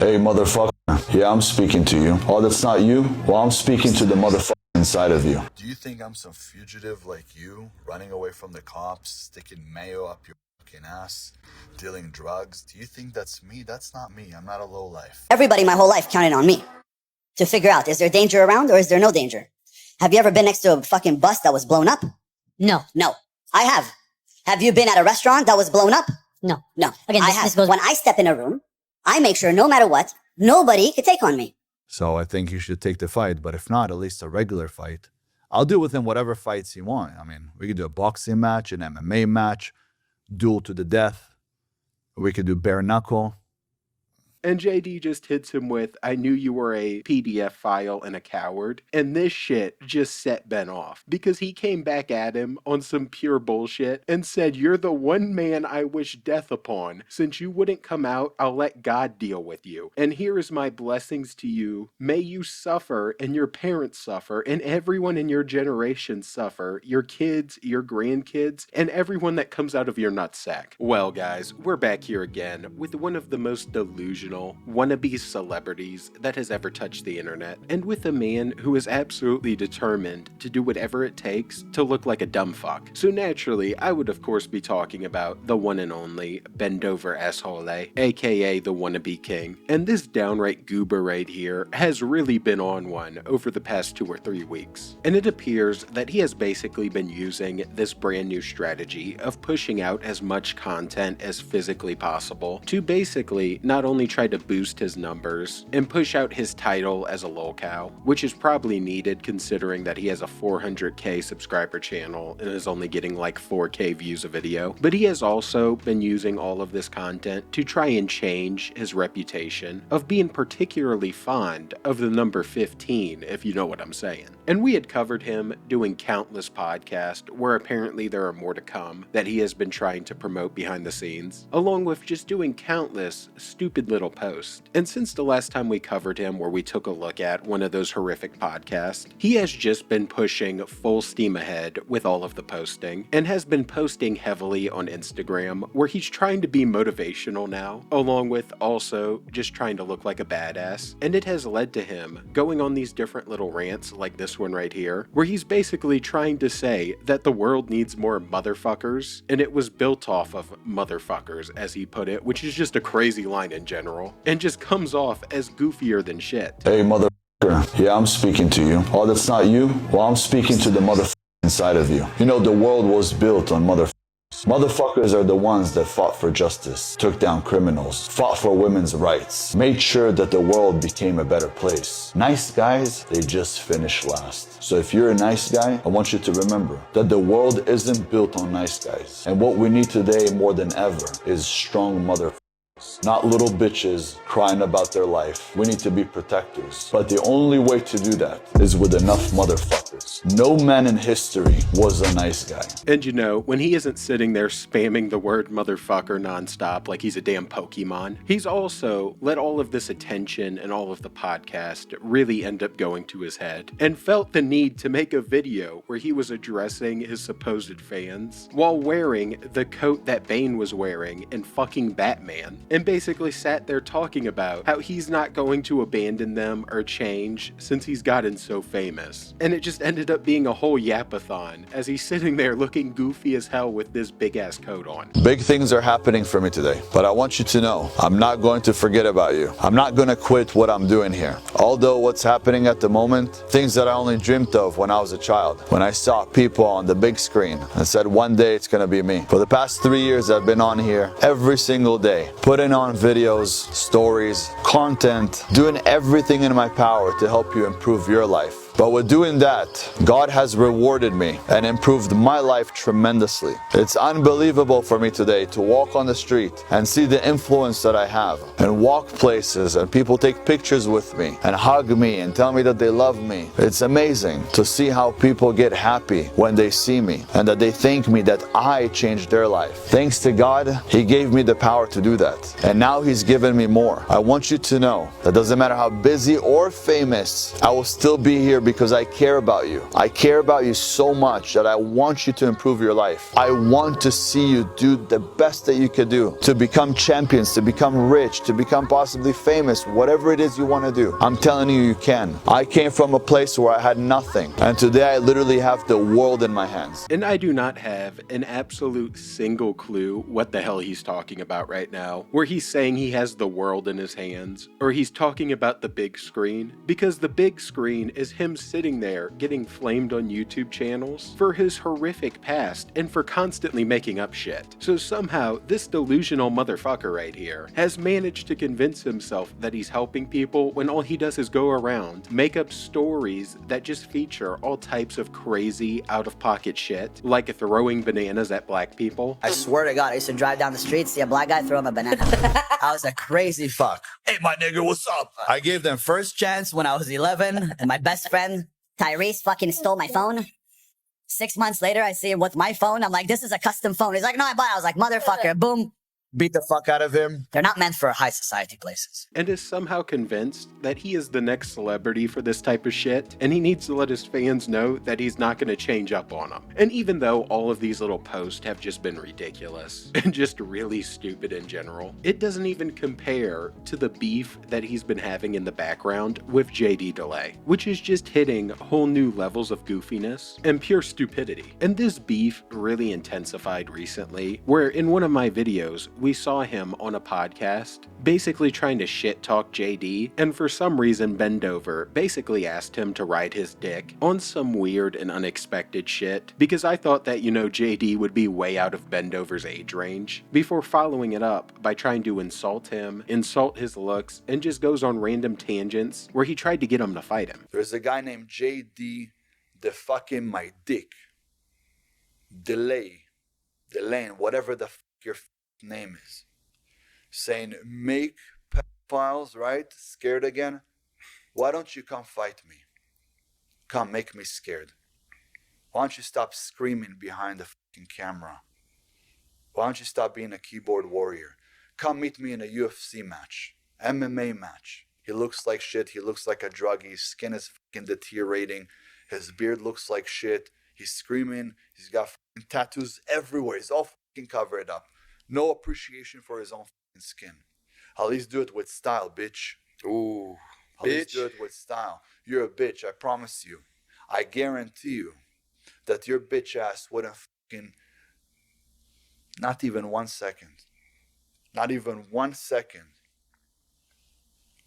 Hey, motherfucker. Yeah, I'm speaking to you. Oh, that's not you? Well, I'm speaking to the motherfucker inside of you. Do you think I'm some fugitive like you, running away from the cops, sticking mayo up your fucking ass, dealing drugs? Do you think that's me? That's not me. I'm not a lowlife. Everybody my whole life counted on me to figure out, is there danger around or is there no danger? Have you ever been next to a fucking bus that was blown up? No. No. I have. Have you been at a restaurant that was blown up? No. No. Again, this goes... When I step in a room, I make sure no matter what, nobody could take on me. So I think you should take the fight, but if not, at least a regular fight. I'll do with him whatever fights you want. I mean, we could do a boxing match, an MMA match, duel to the death. We could do bare knuckle. And JD just hits him with, I knew you were a PDF file and a coward. And this shit just set Ben off because he came back at him on some pure bullshit and said, you're the one man I wish death upon. Since you wouldn't come out, I'll let God deal with you. And here is my blessings to you. May you suffer and your parents suffer and everyone in your generation suffer, your kids, your grandkids, and everyone that comes out of your nutsack. Well, guys, we're back here again with one of the most delusional wannabe celebrities that has ever touched the internet, and with a man who is absolutely determined to do whatever it takes to look like a dumb fuck. So naturally, I would of course be talking about the one and only bend over Azoulay, aka the wannabe king. And this downright goober right here has really been on one over the past 2 or 3 weeks. And it appears that he has basically been using this brand new strategy of pushing out as much content as physically possible to basically not only try to boost his numbers and push out his title as a lolcow, which is probably needed considering that he has a 400k subscriber channel and is only getting like 4k views a video, but he has also been using all of this content to try and change his reputation of being particularly fond of the number 15, if you know what I'm saying. And we had covered him doing countless podcasts where apparently there are more to come that he has been trying to promote behind the scenes, along with just doing countless stupid little post. And since the last time we covered him where we took a look at one of those horrific podcasts, he has just been pushing full steam ahead with all of the posting and has been posting heavily on Instagram where he's trying to be motivational now, along with also just trying to look like a badass. And it has led to him going on these different little rants like this one right here, where he's basically trying to say that the world needs more motherfuckers, and it was built off of motherfuckers, as he put it, which is just a crazy line in general, and just comes off as goofier than shit. Hey, motherfucker. Yeah, I'm speaking to you. Oh, that's not you? Well, I'm speaking to the motherfucker inside of you. You know, the world was built on motherfuckers. Motherfuckers are the ones that fought for justice, took down criminals, fought for women's rights, made sure that the world became a better place. Nice guys, they just finished last. So if you're a nice guy, I want you to remember that the world isn't built on nice guys. And what we need today more than ever is strong motherfuckers. Not little bitches crying about their life. We need to be protectors. But the only way to do that is with enough motherfuckers. No man in history was a nice guy. And you know, when he isn't sitting there spamming the word motherfucker nonstop like he's a damn Pokemon, he's also let all of this attention and all of the podcast really end up going to his head and felt the need to make a video where he was addressing his supposed fans while wearing the coat that Bane was wearing in fucking Batman. And basically sat there talking about how he's not going to abandon them or change since he's gotten so famous. And it just ended up being a whole yapathon as he's sitting there looking goofy as hell with this big ass coat on. Big things are happening for me today, but I want you to know I'm not going to forget about you. I'm not going to quit what I'm doing here. Although what's happening at the moment, things that I only dreamt of when I was a child, when I saw people on the big screen and said one day it's going to be me. For the past 3 years I've been on here every single day, putting on videos, stories, content, doing everything in my power to help you improve your life. But with doing that, God has rewarded me and improved my life tremendously. It's unbelievable for me today to walk on the street and see the influence that I have, and walk places and people take pictures with me and hug me and tell me that they love me. It's amazing to see how people get happy when they see me and that they thank me that I changed their life. Thanks to God, He gave me the power to do that. And now He's given me more. I want you to know that doesn't matter how busy or famous, I will still be here because I care about you. I care about you so much that I want you to improve your life. I want to see you do the best that you could do, to become champions, to become rich, to become possibly famous, whatever it is you want to do. I'm telling you, you can. I came from a place where I had nothing, and today I literally have the world in my hands. And I do not have an absolute single clue what the hell he's talking about right now, where he's saying he has the world in his hands, or he's talking about the big screen, because the big screen is him sitting there getting flamed on YouTube channels for his horrific past and for constantly making up shit. So somehow, this delusional motherfucker right here has managed to convince himself that he's helping people when all he does is go around, make up stories that just feature all types of crazy, out-of-pocket shit, like throwing bananas at black people. I swear to God, I used to drive down the street, see a black guy throw him a banana. I was a crazy fuck. Hey, my nigga, what's up? I gave them first chance when I was 11. And my best friend, Tyrese, fucking stole my phone. 6 months later, I see him with my phone. I'm like, this is a custom phone. He's like, no, I bought it. I was like, motherfucker, boom. Beat the fuck out of him. They're not meant for high society places. And is somehow convinced that he is the next celebrity for this type of shit, and he needs to let his fans know that he's not going to change up on them. And even though all of these little posts have just been ridiculous, and just really stupid in general, it doesn't even compare to the beef that he's been having in the background with JD Delay, which is just hitting whole new levels of goofiness and pure stupidity. And this beef really intensified recently, where in one of my videos, we saw him on a podcast basically trying to shit talk JD, and for some reason Bendover basically asked him to ride his dick on some weird and unexpected shit, because I thought that, JD would be way out of Bendover's age range, before following it up by trying to insult him, insult his looks, and just goes on random tangents where he tried to get him to fight him. There's a guy named JD the fucking my dick. Delay. Delane, whatever the your name is, saying make pedophiles, right? Scared again? Why don't you come fight me? Come make me scared. Why don't you stop screaming behind the fucking camera? Why don't you stop being a keyboard warrior? Come meet me in a UFC match, MMA match. He looks like shit. He looks like a druggie. His skin is fucking deteriorating. His beard looks like shit. He's screaming. He's got fucking tattoos everywhere. He's all fucking covered up. No appreciation for his own fucking skin. At least do it with style, bitch. Ooh, At least do it with style. You're a bitch, I promise you. I guarantee you that your bitch ass wouldn't fucking, not even 1 second, not even 1 second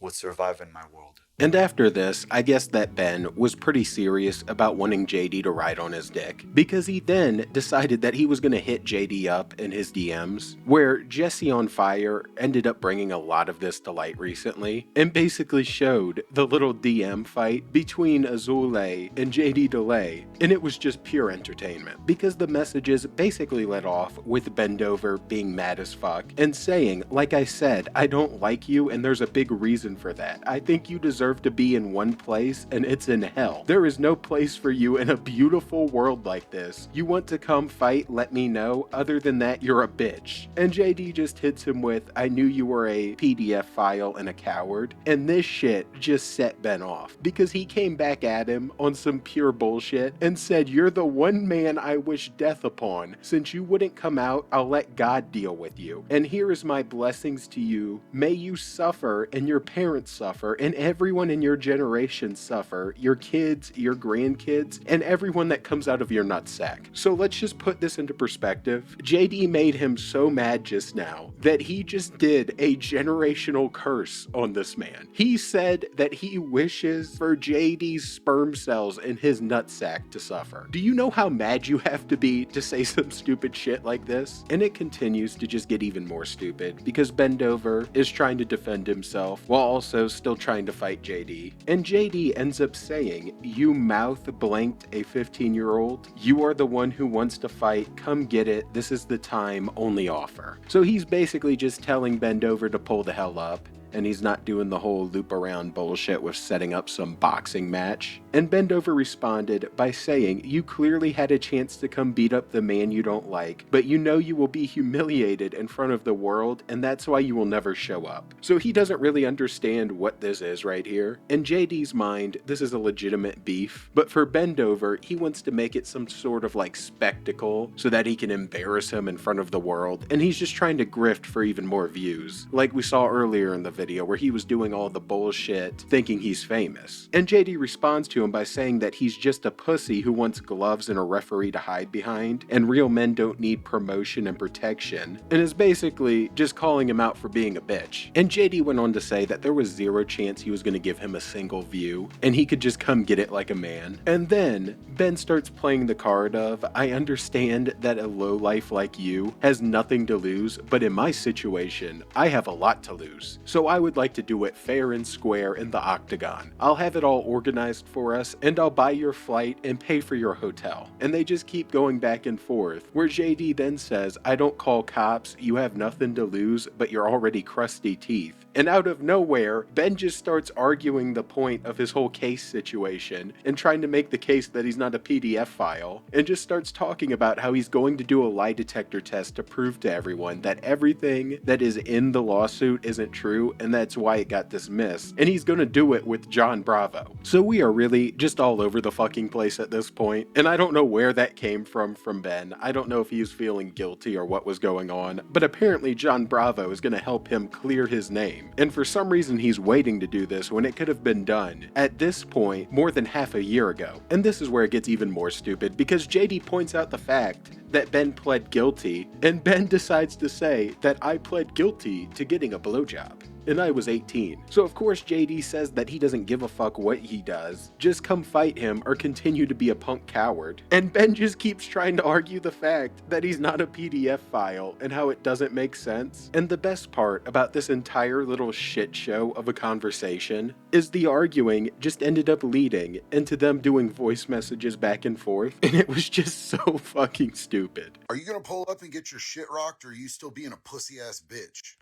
would survive in my world. And after this, I guess that Ben was pretty serious about wanting JD to ride on his dick, because he then decided that he was going to hit JD up in his DMs, where Jesse on Fire ended up bringing a lot of this to light recently, and basically showed the little DM fight between Azoulay and JD Delay, and it was just pure entertainment, because the messages basically led off with Bendover being mad as fuck, and saying, like I said, I don't like you, and there's a big reason for that. I think you deserve to be in one place, and it's in hell. There is no place for you in a beautiful world like this. You want to come fight, let me know. Other than that, you're a bitch. And JD just hits him with, I knew you were a PDF file and a coward. And this shit just set Ben off, because he came back at him on some pure bullshit and said, you're the one man I wish death upon. Since you wouldn't come out, I'll let God deal with you. And here is my blessings to you. May you suffer, and your parents suffer, and everyone in your generation suffer, your kids, your grandkids, and everyone that comes out of your nutsack. So let's just put this into perspective. JD made him so mad just now that he just did a generational curse on this man. He said that he wishes for JD's sperm cells in his nutsack to suffer. Do you know how mad you have to be to say some stupid shit like this? And it continues to just get even more stupid, because Bendover is trying to defend himself while also still trying to fight JD. And JD ends up saying, you mouth blanked a 15-year-old. You are the one who wants to fight. Come get it. This is the time, only offer. So he's basically just telling Bendover to pull the hell up. and he's not doing the whole loop around bullshit with setting up some boxing match. And Bendover responded by saying, "You clearly had a chance to come beat up the man you don't like, but you know you will be humiliated in front of the world, and that's why you will never show up." So he doesn't really understand what this is right here. In JD's mind, this is a legitimate beef, but for Bendover, he wants to make it some sort of like spectacle so that he can embarrass him in front of the world, and he's just trying to grift for even more views, like we saw earlier in the video where he was doing all the bullshit thinking he's famous. And JD responds to him by saying that he's just a pussy who wants gloves and a referee to hide behind, and real men don't need promotion and protection, and is basically just calling him out for being a bitch. And JD went on to say that there was zero chance he was going to give him a single view, and he could just come get it like a man. And then Ben starts playing the card of, "I understand that a lowlife like you has nothing to lose, but in my situation, I have a lot to lose. So I would like to do it fair and square in the octagon. I'll have it all organized for us, and I'll buy your flight and pay for your hotel." And they just keep going back and forth, where JD then says, "I don't call cops, you have nothing to lose, but you're already crusty teeth." And out of nowhere, Ben just starts arguing the point of his whole case situation and trying to make the case that he's not a PDF file, and just starts talking about how he's going to do a lie detector test to prove to everyone that everything that is in the lawsuit isn't true, and that's why it got dismissed, and he's gonna do it with John Bravo. So we are really just all over the fucking place at this point, and I don't know where that came from Ben. I don't know if he was feeling guilty or what was going on, but apparently John Bravo is gonna help him clear his name, and for some reason he's waiting to do this when it could have been done at this point more than half a year ago. And this is where it gets even more stupid, because JD points out the fact that Ben pled guilty, and Ben decides to say that I pled guilty to getting a blowjob, and I was 18. So of course JD says that he doesn't give a fuck what he does, just come fight him or continue to be a punk coward. And Ben just keeps trying to argue the fact that he's not a PDF file and how it doesn't make sense. And the best part about this entire little shit show of a conversation is the arguing just ended up leading into them doing voice messages back and forth, and it was just so fucking stupid. Are you gonna pull up and get your shit rocked, or are you still being a pussy-ass bitch?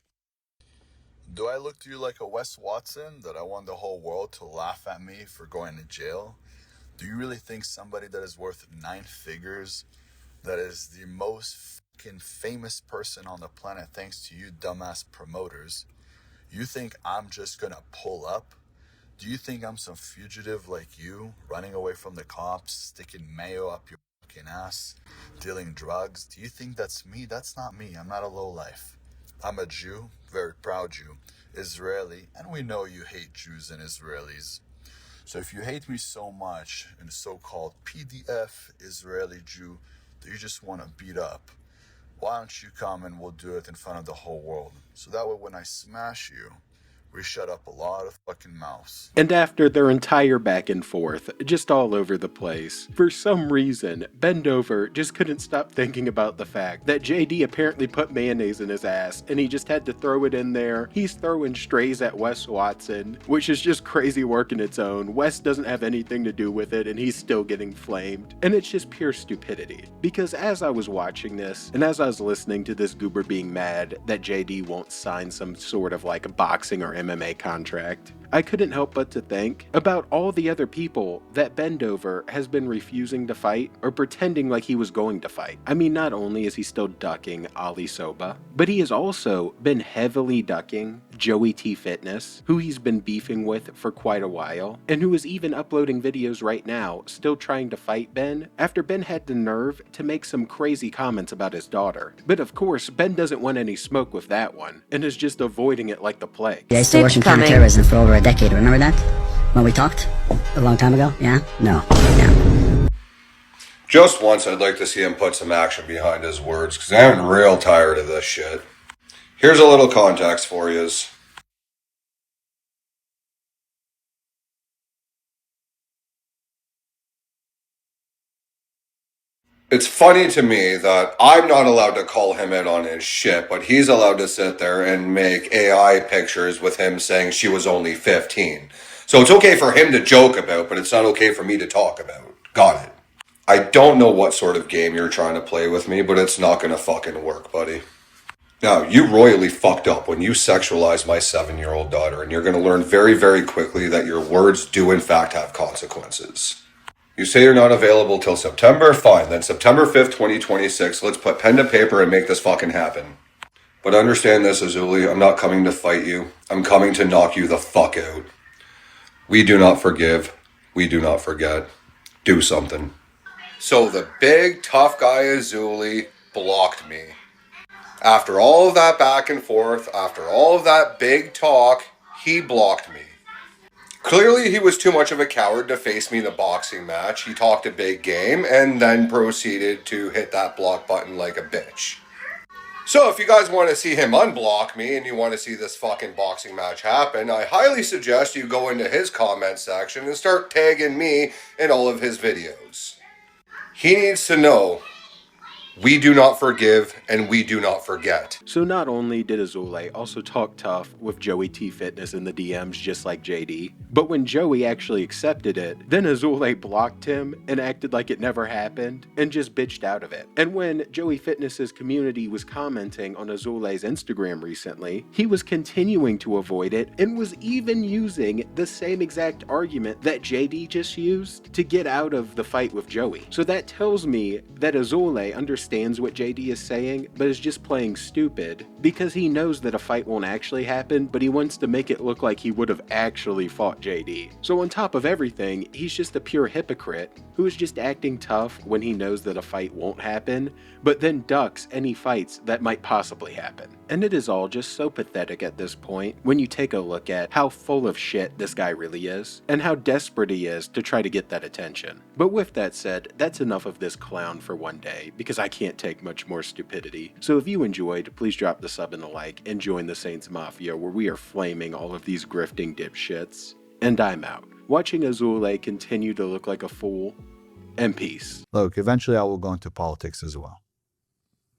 Do I look to you like a Wes Watson that I want the whole world to laugh at me for going to jail? Do you really think somebody that is worth 9 figures, that is the most fucking famous person on the planet thanks to you dumbass promoters, you think I'm just gonna pull up? Do you think I'm some fugitive like you, running away from the cops, sticking mayo up your fucking ass, dealing drugs? Do you think that's me? That's not me. I'm not a lowlife. I'm a Jew, very proud Jew, Israeli, and we know you hate Jews and Israelis. So if you hate me so much, and a so-called PDF Israeli Jew that you just want to beat up, why don't you come and we'll do it in front of the whole world? So that way when I smash you, we shut up a lot of fucking mouths. And after their entire back and forth, just all over the place, for some reason, Bendover just couldn't stop thinking about the fact that JD apparently put mayonnaise in his ass, and he just had to throw it in there. He's throwing strays at Wes Watson, which is just crazy work in its own. Wes doesn't have anything to do with it, and he's still getting flamed. And it's just pure stupidity. Because as I was watching this, and as I was listening to this goober being mad that JD won't sign some sort of like boxing or MMA contract, I couldn't help but to think about all the other people that Bendover has been refusing to fight or pretending like he was going to fight. I mean, not only is he still ducking Ali Soba, but he has also been heavily ducking Joey T Fitness, who he's been beefing with for quite a while, and who is even uploading videos right now still trying to fight Ben after Ben had the nerve to make some crazy comments about his daughter. But of course, Ben doesn't want any smoke with that one, and is just avoiding it like the plague. Yeah, I used to work in counterterrorism for over a decade. Remember that? When we talked? A long time ago? Yeah? No. Yeah. Just once I'd like to see him put some action behind his words, because I'm real tired of this shit. Here's a little context for yous. It's funny to me that I'm not allowed to call him in on his shit, but he's allowed to sit there and make AI pictures with him saying she was only 15. So it's okay for him to joke about, but it's not okay for me to talk about. Got it. I don't know what sort of game you're trying to play with me, but it's not gonna fucking work, buddy. Now, you royally fucked up when you sexualized my 7-year-old daughter, and you're going to learn very, very quickly that your words do in fact have consequences. You say you're not available till September? Fine, then September 5th, 2026, let's put pen to paper and make this fucking happen. But understand this, Azoulay, I'm not coming to fight you. I'm coming to knock you the fuck out. We do not forgive. We do not forget. Do something. So the big tough guy Azoulay blocked me. After all of that back and forth, after all of that big talk, he blocked me. Clearly, he was too much of a coward to face me in a boxing match. He talked a big game and then proceeded to hit that block button like a bitch. So if you guys want to see him unblock me and you want to see this fucking boxing match happen, I highly suggest you go into his comment section and start tagging me in all of his videos. He needs to know we do not forgive and we do not forget. So not only did Azoulay also talk tough with Joey T Fitness in the DMs just like JD, but when Joey actually accepted it, then Azoulay blocked him and acted like it never happened and just bitched out of it. And when Joey Fitness's community was commenting on Azoulay's Instagram recently, he was continuing to avoid it and was even using the same exact argument that JD just used to get out of the fight with Joey. So that tells me that Azoulay understands what JD is saying, but is just playing stupid because he knows that a fight won't actually happen, but he wants to make it look like he would have actually fought JD. So on top of everything, he's just a pure hypocrite who is just acting tough when he knows that a fight won't happen, but then ducks any fights that might possibly happen. And it is all just so pathetic at this point when you take a look at how full of shit this guy really is and how desperate he is to try to get that attention. But with that said, that's enough of this clown for one day because I can't take much more stupidity. So if you enjoyed, please drop the sub and a like and join the Saints Mafia where we are flaming all of these grifting dipshits. And I'm out. Watching Azoulay continue to look like a fool. And peace. Look, eventually I will go into politics as well.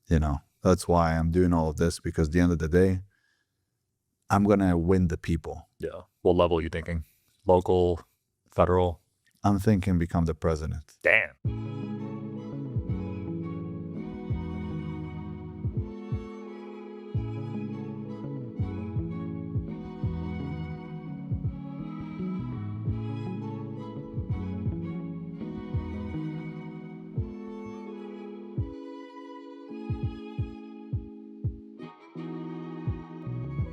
You know, that's why I'm doing all of this, because at the end of the day, I'm going to win the people. Yeah. What level are you thinking? Local, federal? I'm thinking become the president. Damn.